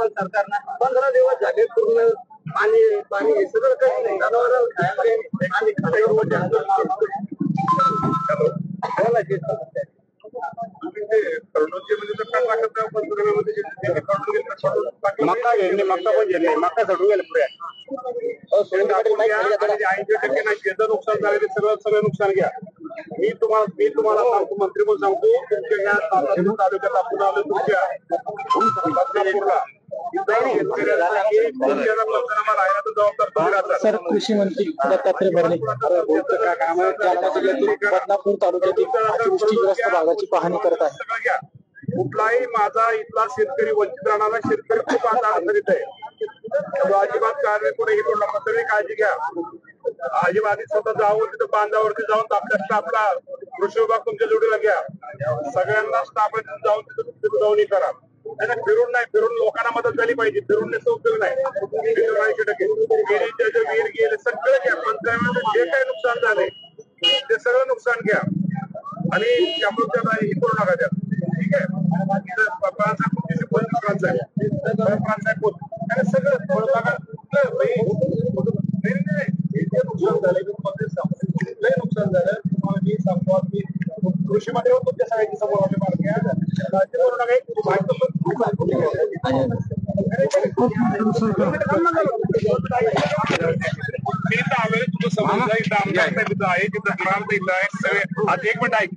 सरकारनं 15 दिवस झाले पूर्ण पाणी पाणी सगळं काही नाही मक्का घेणे मक्का पण घेणे मक्का चढून गेले पुढे 80% नाही शेतं नुकसान झाले ते सगळं नुकसान घ्या. मी तुम्हाला सांगतो मंत्री म्हणून सांगतो तुमच्या या तालुक्यात आपण आलो तुमच्या सर कृषी मंत्री दत्तात्रय भरणे जालना जिल्ह्यातील बदनापूर तालुक्यातील अतिवृष्टीग्रस्त भागाची पाहणी करत आहे. कुठलाही माझा इथला शेतकरी वंचित राहणारा शेतकरी खूप आता अडचणीत आहे. अजिबात कारवाई कोणी हे करू नका. सगळी काळजी घ्या. अजिबात स्वतः जाऊन तिथं बांधावरती जाऊन आपल्या स्टाफला कृषी विभाग तुमच्या जोडीला घ्या. सगळ्यांना स्टाफ जाऊन तिथं जाऊन करा. फिरून नाही फिरून लोकांना मदत झाली पाहिजे. फिरून उपयोग नाही. 80% विहीर गेले सगळं घ्या. पंचायत जे काही नुकसान झाले ते सगळं नुकसान घ्या आणि त्यामुळे त्याला हे करू नका त्यात. ठीक आहे. सगळं नुकसान झालं नुकसान झालं मी सांगतो की कृषीमध्ये तुमच्या सगळ्यांची समोर एक मिनिट ऐक.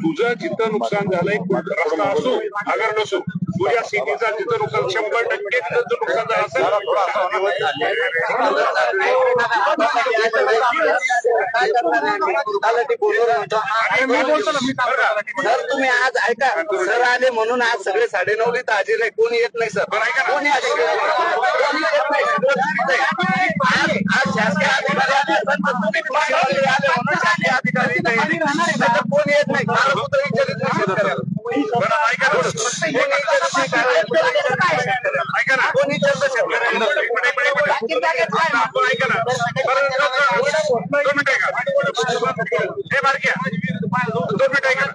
तुझं जिथं नुकसान झालंय रस्ता असो अगर नसो तुझ्या शेतीचा जिथं नुकसान 100% तिथं जर नुकसान झालं असेल सर तुम्ही आज ऐका सर आले म्हणून आज सगळे 9:30 इथं हजेर आहे. कोणी येत नाही सर. कोणी आज शासकीय अधिकारी आले तुम्ही कृषी आले म्हणून शासकीय अधिकारी कोण येत नाही. विचारित नाही शेतकऱ्याला. ऐका ना कोणी विचारतं शेतकऱ्याला. ऐका ना हे बारक्या 2 मिनिट ऐका.